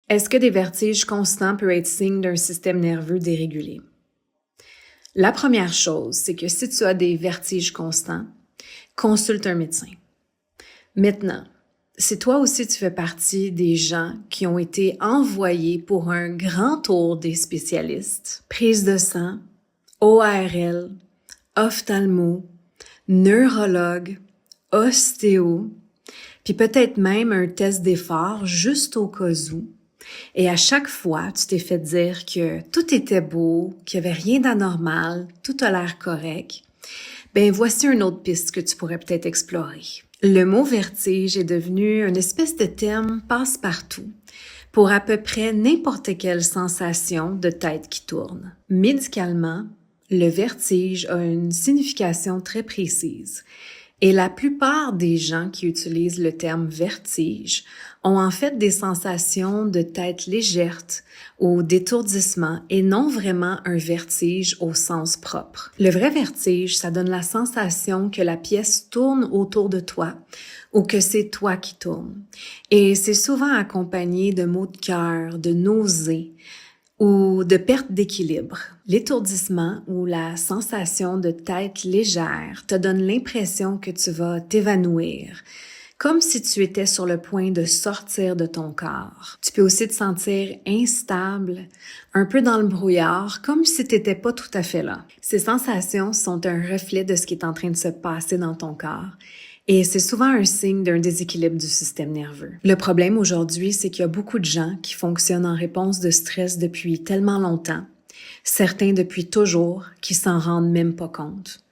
Est-ce que des vertiges constants peuvent être signe d'un système nerveux dérégulé? La première chose, c'est que si tu as des vertiges constants, consulte un médecin. Maintenant, si toi aussi tu fais partie des gens qui ont été envoyés pour un grand tour des spécialistes, prise de sang, ORL, ophtalmo, neurologue, ostéo, puis peut-être même un test d'effort juste au cas où, et à chaque fois, tu t'es fait dire que tout était beau, qu'il n'y avait rien d'anormal, tout a l'air correct, ben voici une autre piste que tu pourrais peut-être explorer. Le mot vertige est devenu une espèce de terme passe-partout pour à peu près n'importe quelle sensation de tête qui tourne. Médicalement, le vertige a une signification très précise. Et la plupart des gens qui utilisent le terme vertige ont en fait des sensations de tête légère ou d'étourdissement et non vraiment un vertige au sens propre. Le vrai vertige, ça donne la sensation que la pièce tourne autour de toi ou que c'est toi qui tournes. Et c'est souvent accompagné de maux de cœur, de nausées, ou de perte d'équilibre. L'étourdissement ou la sensation de tête légère te donne l'impression que tu vas t'évanouir, comme si tu étais sur le point de sortir de ton corps. Tu peux aussi te sentir instable, un peu dans le brouillard, comme si tu n'étais pas tout à fait là. Ces sensations sont un reflet de ce qui est en train de se passer dans ton corps. Et c'est souvent un signe d'un déséquilibre du système nerveux. Le problème aujourd'hui, c'est qu'il y a beaucoup de gens qui fonctionnent en réponse de stress depuis tellement longtemps, certains depuis toujours, qui s'en rendent même pas compte.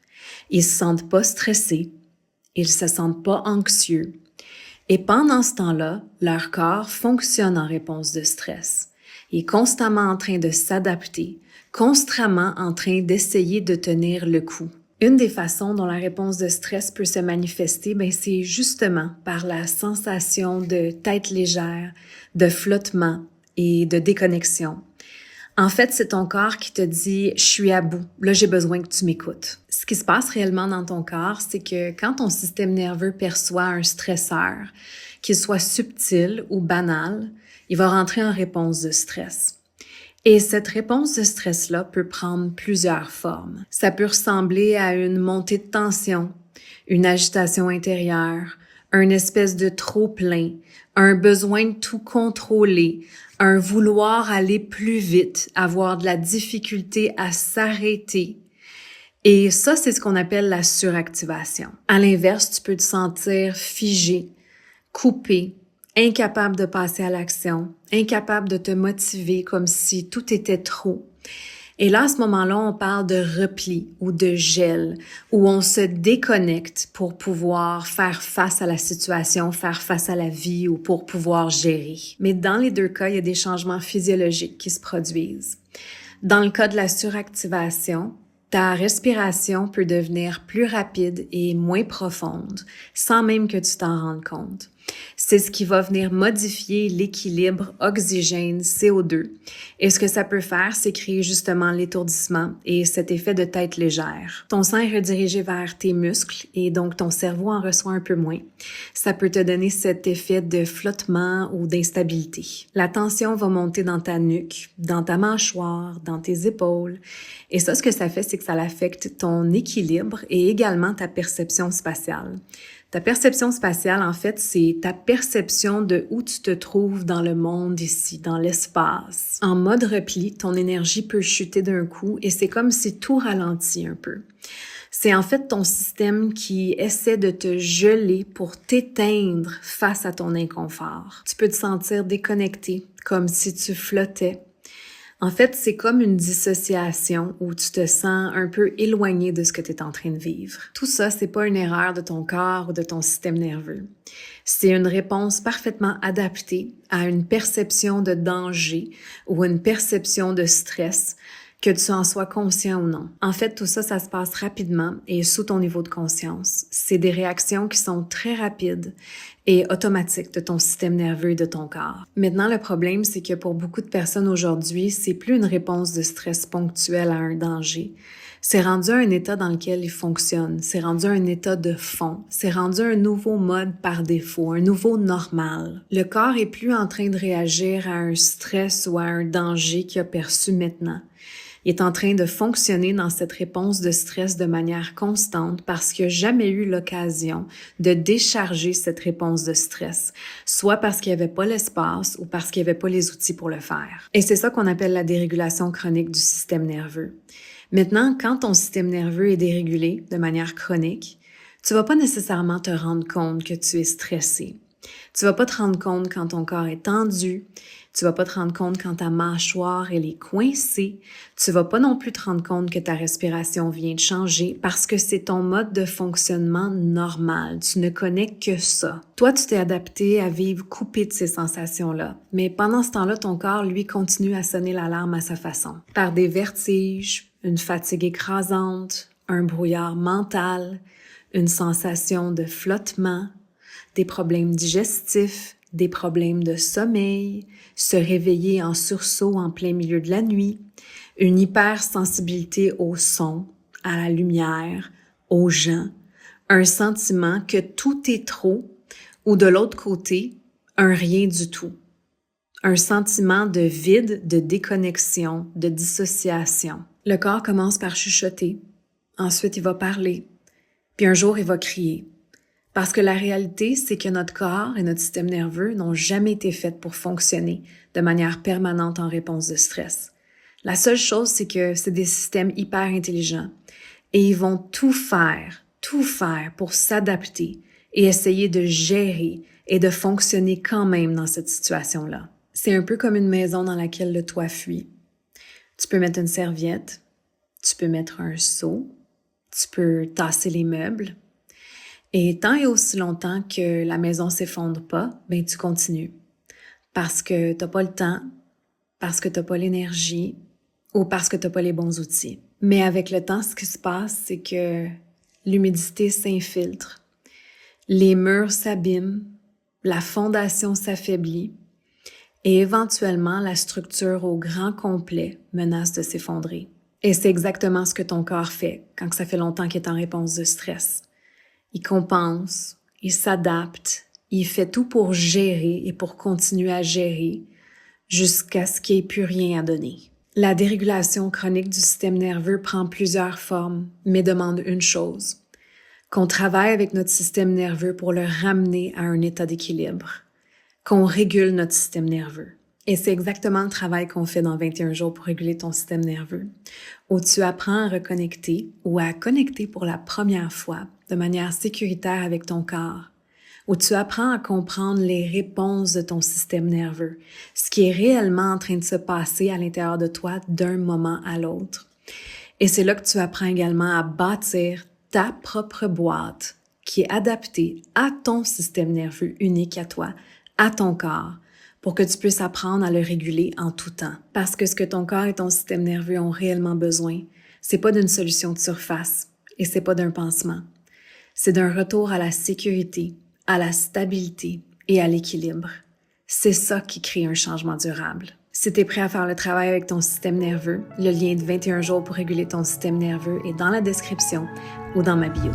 Ils se sentent pas stressés, ils se sentent pas anxieux, et pendant ce temps-là, leur corps fonctionne en réponse de stress. Il est constamment en train de s'adapter, constamment en train d'essayer de tenir le coup. Une des façons dont la réponse de stress peut se manifester, c'est justement par la sensation de tête légère, de flottement et de déconnexion. En fait, c'est ton corps qui te dit « je suis à bout, là j'ai besoin que tu m'écoutes ». Ce qui se passe réellement dans ton corps, c'est que quand ton système nerveux perçoit un stresseur, qu'il soit subtil ou banal, il va rentrer en réponse de stress. Et cette réponse de stress-là peut prendre plusieurs formes. Ça peut ressembler à une montée de tension, une agitation intérieure, une espèce de trop-plein, un besoin de tout contrôler, un vouloir aller plus vite, avoir de la difficulté à s'arrêter. Et ça, c'est ce qu'on appelle la suractivation. À l'inverse, tu peux te sentir figé, coupé, incapable de passer à l'action, incapable de te motiver comme si tout était trop. Et là, à ce moment-là, on parle de repli ou de gel, où on se déconnecte pour pouvoir faire face à la situation, faire face à la vie ou pour pouvoir gérer. Mais dans les deux cas, il y a des changements physiologiques qui se produisent. Dans le cas de la suractivation, ta respiration peut devenir plus rapide et moins profonde, sans même que tu t'en rendes compte. C'est ce qui va venir modifier l'équilibre oxygène-CO2. Et ce que ça peut faire, c'est créer justement l'étourdissement et cet effet de tête légère. Ton sang est redirigé vers tes muscles et donc ton cerveau en reçoit un peu moins. Ça peut te donner cet effet de flottement ou d'instabilité. La tension va monter dans ta nuque, dans ta mâchoire, dans tes épaules. Et ça, ce que ça fait, c'est que ça affecte ton équilibre et également ta perception spatiale. Ta perception spatiale, en fait, c'est ta perception de où tu te trouves dans le monde ici, dans l'espace. En mode repli, ton énergie peut chuter d'un coup et c'est comme si tout ralentit un peu. C'est en fait ton système qui essaie de te geler pour t'éteindre face à ton inconfort. Tu peux te sentir déconnecté, comme si tu flottais. En fait, c'est comme une dissociation où tu te sens un peu éloigné de ce que tu es en train de vivre. Tout ça, c'est pas une erreur de ton corps ou de ton système nerveux. C'est une réponse parfaitement adaptée à une perception de danger ou une perception de stress, que tu en sois conscient ou non. En fait, tout ça, ça se passe rapidement et sous ton niveau de conscience. C'est des réactions qui sont très rapides et automatique de ton système nerveux et de ton corps. Maintenant, le problème, c'est que pour beaucoup de personnes aujourd'hui, c'est plus une réponse de stress ponctuelle à un danger. C'est rendu un état dans lequel il fonctionne. C'est rendu un état de fond. C'est rendu un nouveau mode par défaut, un nouveau normal. Le corps est plus en train de réagir à un stress ou à un danger qu'il a perçu maintenant. Il est en train de fonctionner dans cette réponse de stress de manière constante parce qu'il n'a jamais eu l'occasion de décharger cette réponse de stress, soit parce qu'il n'y avait pas l'espace ou parce qu'il n'y avait pas les outils pour le faire. Et c'est ça qu'on appelle la dérégulation chronique du système nerveux. Maintenant, quand ton système nerveux est dérégulé de manière chronique, tu vas pas nécessairement te rendre compte que tu es stressé. Tu vas pas te rendre compte quand ton corps est tendu. Tu vas pas te rendre compte quand ta mâchoire, elle est coincée. Tu vas pas non plus te rendre compte que ta respiration vient de changer parce que c'est ton mode de fonctionnement normal. Tu ne connais que ça. Toi, tu t'es adapté à vivre coupé de ces sensations-là. Mais pendant ce temps-là, ton corps, lui, continue à sonner l'alarme à sa façon. Par des vertiges, une fatigue écrasante, un brouillard mental, une sensation de flottement, des problèmes digestifs, des problèmes de sommeil, se réveiller en sursaut en plein milieu de la nuit, une hypersensibilité au son, à la lumière, aux gens, un sentiment que tout est trop ou de l'autre côté, un rien du tout. Un sentiment de vide, de déconnexion, de dissociation. Le corps commence par chuchoter, ensuite il va parler, puis un jour il va crier. Parce que la réalité, c'est que notre corps et notre système nerveux n'ont jamais été faits pour fonctionner de manière permanente en réponse de stress. La seule chose, c'est que c'est des systèmes hyper intelligents et ils vont tout faire pour s'adapter et essayer de gérer et de fonctionner quand même dans cette situation-là. C'est un peu comme une maison dans laquelle le toit fuit. Tu peux mettre une serviette, tu peux mettre un seau, tu peux tasser les meubles. Et tant et aussi longtemps que la maison s'effondre pas, ben tu continues. Parce que t'as pas le temps, parce que t'as pas l'énergie ou parce que t'as pas les bons outils. Mais avec le temps, ce qui se passe, c'est que l'humidité s'infiltre, les murs s'abîment, la fondation s'affaiblit et éventuellement la structure au grand complet menace de s'effondrer. Et c'est exactement ce que ton corps fait quand ça fait longtemps qu'il est en réponse de stress. Il compense, il s'adapte, il fait tout pour gérer et pour continuer à gérer jusqu'à ce qu'il n'y ait plus rien à donner. La dérégulation chronique du système nerveux prend plusieurs formes, mais demande une chose, qu'on travaille avec notre système nerveux pour le ramener à un état d'équilibre, qu'on régule notre système nerveux. Et c'est exactement le travail qu'on fait dans 21 jours pour réguler ton système nerveux, où tu apprends à reconnecter ou à connecter pour la première fois de manière sécuritaire avec ton corps, où tu apprends à comprendre les réponses de ton système nerveux, ce qui est réellement en train de se passer à l'intérieur de toi d'un moment à l'autre. Et c'est là que tu apprends également à bâtir ta propre boîte qui est adaptée à ton système nerveux unique à toi, à ton corps, pour que tu puisses apprendre à le réguler en tout temps. Parce que ce que ton corps et ton système nerveux ont réellement besoin, c'est pas d'une solution de surface et c'est pas d'un pansement. C'est d'un retour à la sécurité, à la stabilité et à l'équilibre. C'est ça qui crée un changement durable. Si tu es prêt à faire le travail avec ton système nerveux, le lien de 21 jours pour réguler ton système nerveux est dans la description ou dans ma bio.